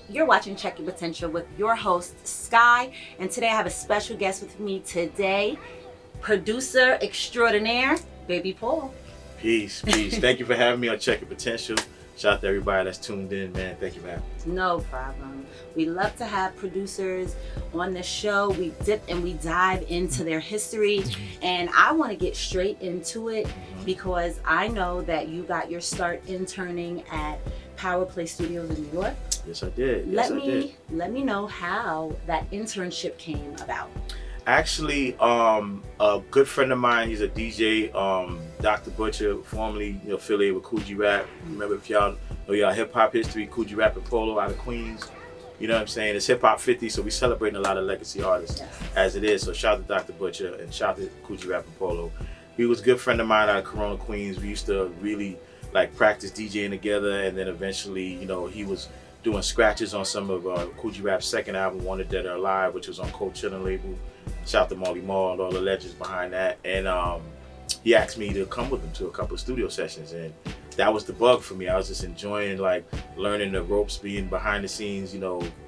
You're watching Check Your Potential with your host, Sky. And today I have a special guest with me today, producer extraordinaire, Baby Paul. Peace. Thank you for having me on Check Your Potential. Shout out to everybody that's tuned in, man. Thank you, man. No problem. We love to have producers on the show. We dip and we dive into their history. And I want to get straight into it because I know that you got your start interning at Power Play Studios in New York. Yes, I did. Let me know how that internship came about. Actually, a good friend of mine, he's a DJ, Dr. Butcher, formerly affiliated with Coogee Rap. Remember, if y'all know y'all hip hop history, Coogee Rap and Polo out of Queens. You know what I'm saying? It's Hip Hop 50, so we celebrating a lot of legacy artists as it is. So shout out to Dr. Butcher and shout out to Coogee Rap and Polo. He was a good friend of mine out of Corona, Queens. We used to really practice DJing together, and then eventually, he was doing scratches on some of Coogee Rap's second album, Wanted Dead or Alive, which was on Cold Chillin' label. Shout out to Marley Marl and all the legends behind that. And he asked me to come with him to a couple of studio sessions, and that was the bug for me. I was just enjoying learning the ropes, being behind the scenes,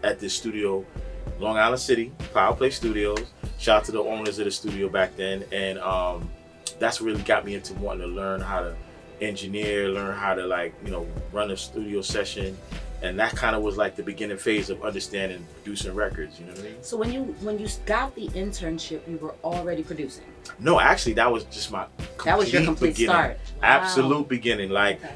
at this studio, Long Island City, Power Play Studios. Shout out to the owners of the studio back then. And that's what really got me into wanting to learn how to engineer, learn how to run a studio session. And that kind of was the beginning phase of understanding producing records, you know what I mean? So when you got the internship, you were already producing? No, actually, that was just my complete beginning. Start. Wow. Absolute beginning,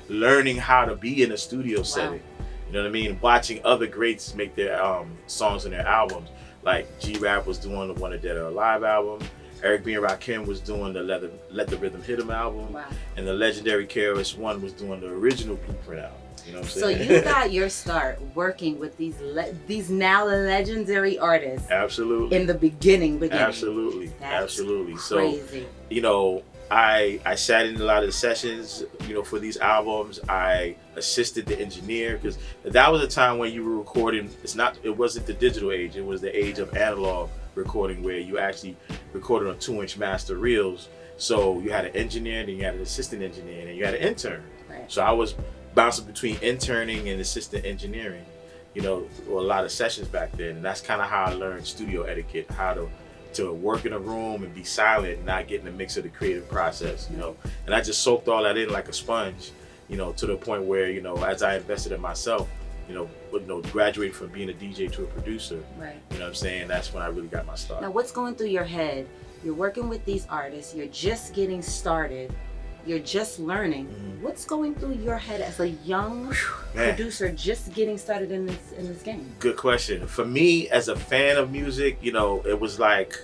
learning how to be in a studio setting. You know what I mean? Watching other greats make their songs and their albums. Like G-Rap was doing the Wanted Dead or Alive album. Eric B. and Rakim was doing the Let the Rhythm Hit 'Em album. Wow. And the legendary KRS-One was doing the original Blueprint album. You know what I'm saying? So you got your start working with these now legendary artists. Absolutely. In the beginning. Absolutely. That's Absolutely. Crazy. So, I sat in a lot of the sessions, for these albums. I assisted the engineer because that was a time when you were recording. It wasn't the digital age. It was the age of analog recording where you actually recorded on 2-inch master reels. So you had an engineer, then you had an assistant engineer, and then you had an intern. Right. So I was bouncing between interning and assistant engineering, a lot of sessions back then. And that's kind of how I learned studio etiquette, how to work in a room and be silent and not get in the mix of the creative process, And I just soaked all that in like a sponge, to the point where, as I invested in myself, graduating from being a DJ to a producer, right. You know what I'm saying? That's when I really got my start. Now, what's going through your head? You're working with these artists, you're just getting started, you're just learning. What's going through your head as a young producer just getting started in this game? Good question. For me, as a fan of music, it was like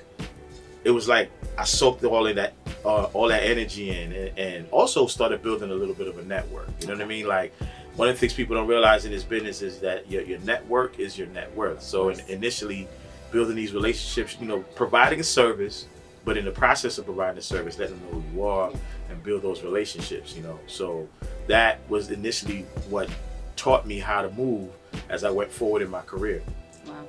I soaked all that energy in, and also started building a little bit of a network. You know what I mean? One of the things people don't realize in this business is that your network is your net worth. So initially, building these relationships, providing a service, but in the process of providing a service, letting them know who you are and build those relationships, So that was initially what taught me how to move as I went forward in my career. Wow.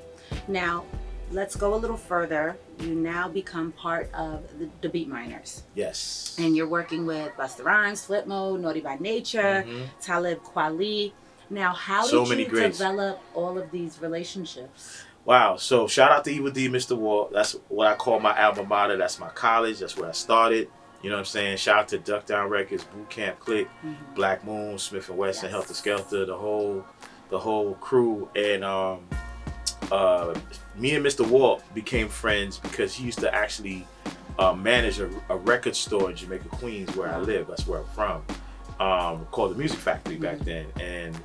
Now, let's go a little further. You now become part of the Beat Miners. Yes. And you're working with Busta Rhymes, Flip Mode, Naughty by Nature, Talib Kweli. Now, how did you develop all of these relationships? Wow. So shout out to Evil D, Mr. Wall. That's what I call my alma mater. That's my college. That's where I started. You know what I'm saying? Shout out to Duck Down Records, BootCamp Click, Black Moon, Smif and Wessun, Heltah Skeltah, the whole crew. And me and Mr. Walt became friends because he used to actually manage a record store in Jamaica, Queens, where I live. That's where I'm from. Called the Music Factory back then. And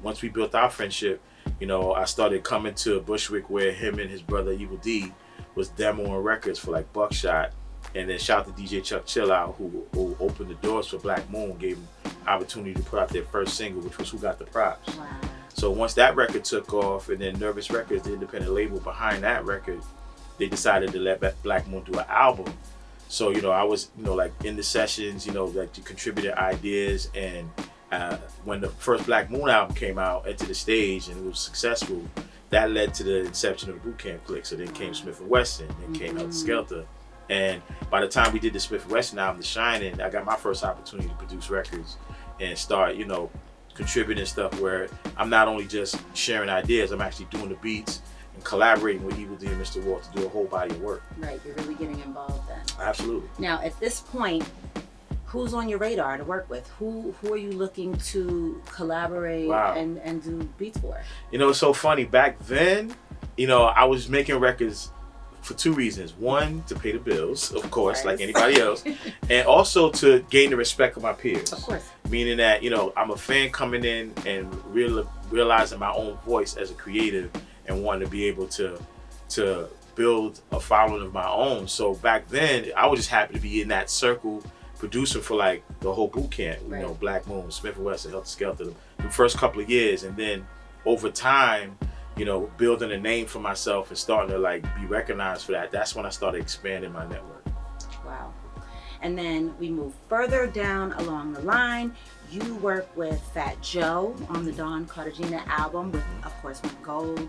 once we built our friendship, I started coming to Bushwick where him and his brother Evil D was demoing records for Buckshot. And then shout out to DJ Chuck Chill Out, who opened the doors for Black Moon, gave them opportunity to put out their first single, which was Who Got the Props. Wow. So once that record took off, and then Nervous Records, the independent label behind that record, they decided to let Black Moon do an album. So, I was, in the sessions, to contributed ideas. And when the first Black Moon album came out, Enter the Stage, and it was successful, that led to the inception of the BootCamp Click. So then came Smif and Wessun, then came Heltah Skeltah. And by the time we did the Smif and Wessun album, The Shining, I got my first opportunity to produce records and start, contributing stuff where I'm not only just sharing ideas, I'm actually doing the beats and collaborating with Evil D and Mr. Walt to do a whole body of work. Right, you're really getting involved then. Absolutely. Now, at this point, who's on your radar to work with? Who are you looking to collaborate and do beats for? You know, it's so funny. Back then, you know, I was making records for two reasons. One, to pay the bills, of course, like anybody else. And also to gain the respect of my peers. Of course. Meaning that, you know, I'm a fan coming in and realizing my own voice as a creative and wanting to be able to build a following of my own. So back then, I was just happy to be in that circle, producer for like the whole boot camp, you know, Black Moon, Smif and Wessun, Heltah Skeltah, the first couple of years. And then over time, you know, building a name for myself and starting to like be recognized for that. That's when I started expanding my network. Wow. And then we move further down along the line. You work with Fat Joe on the Don Cartagena album with, of course, Went Gold.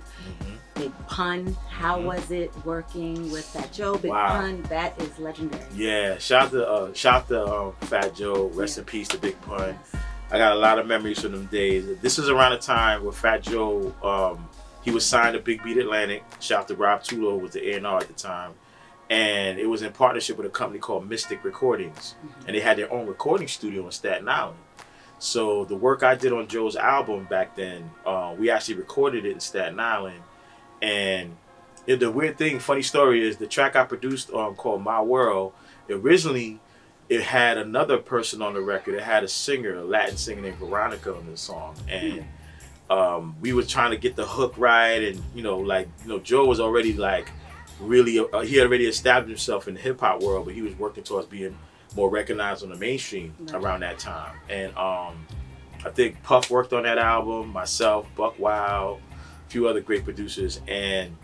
Big Pun. How was it working with Fat Joe? Big Pun, that is legendary. Yeah, shout to Fat Joe. Rest in peace to Big Pun. Yes. I got a lot of memories from them days. This is around the time where Fat Joe, he was signed to Big Beat Atlantic. Shout out to Rob Tulo, who was the A&R at the time. And it was in partnership with a company called Mystic Recordings. And they had their own recording studio in Staten Island. So the work I did on Joe's album back then, we actually recorded it in Staten Island. And the weird thing, funny story is the track I produced called My World, originally it had another person on the record. It had a singer, a Latin singer named Veronica on the song. And we were trying to get the hook right, and Joe was already like really he had already established himself in the hip hop world, but he was working towards being more recognized on the mainstream around that time. And I think Puff worked on that album, myself, Buck Wild, a few other great producers, and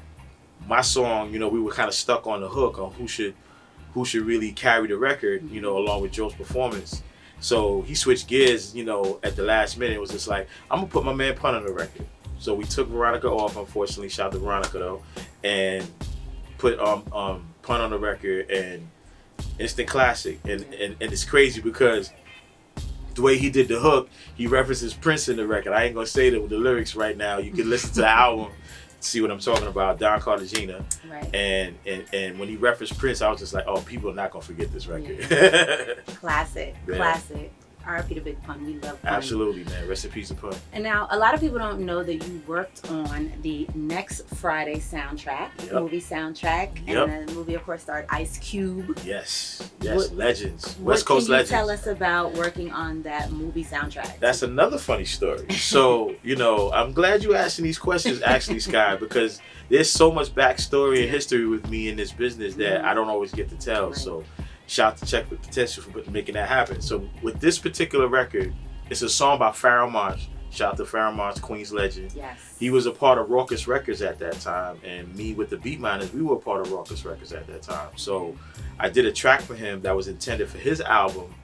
my song, we were kind of stuck on the hook on who should really carry the record, along with Joe's performance. So he switched gears, at the last minute. It was just like, I'm gonna put my man Pun on the record. So we took Veronica off, unfortunately, shout out to Veronica though, and put Pun on the record, and instant classic. And it's crazy because the way he did the hook, he references Prince in the record. I ain't gonna say the lyrics right now. You can listen to the album, see what I'm talking about, Don Cartagena. Right. And when he referenced Prince, I was just like, oh, people are not gonna forget this record. Yeah. Classic. R.I.P. to Big Pun. We love Pun. Absolutely, man. Rest in peace to Pun. And now, a lot of people don't know that you worked on the Next Friday soundtrack, movie soundtrack. And the movie, of course, starred Ice Cube. Yes, legends. West Coast legends. What can you tell us about working on that movie soundtrack? That's another funny story. So, I'm glad you asking these questions, actually, Sky, because there's so much backstory and history with me in this business that I don't always get to tell. Right. So, shout out to Check the Potential for making that happen. So with this particular record, it's a song by Pharoah Monch. Shout out to Pharoah Monch, Queens legend. Yes. He was a part of Raucous Records at that time, and me with the Beatminers, we were a part of Raucous Records at that time. So I did a track for him that was intended for his album,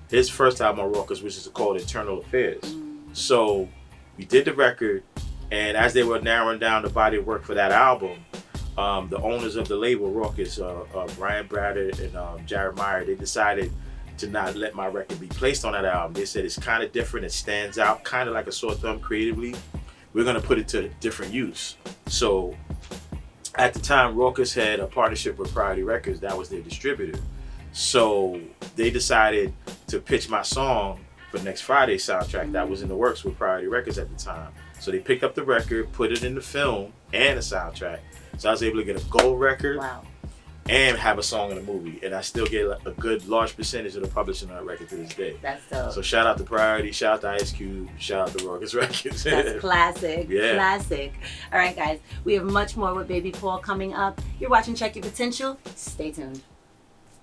his first album on Raucous, which is called Internal Affairs. So we did the record, and as they were narrowing down the body of work for that album, the owners of the label, Raucous, Brian Braddard and Jared Meyer, they decided to not let my record be placed on that album. They said it's kind of different, it stands out, kind of like a sore thumb creatively. We're going to put it to different use. So at the time, Raucous had a partnership with Priority Records, that was their distributor. So they decided to pitch my song for Next Friday's soundtrack that was in the works with Priority Records at the time. So they picked up the record, put it in the film and the soundtrack. So I was able to get a gold record and have a song in the movie. And I still get a good large percentage of the publishing on that record to this day. That's dope. So shout out to Priority, shout out to Ice Cube, shout out to Raucous Records. That's classic. Classic. All right, guys. We have much more with Baby Paul coming up. You're watching Check Your Potential. Stay tuned.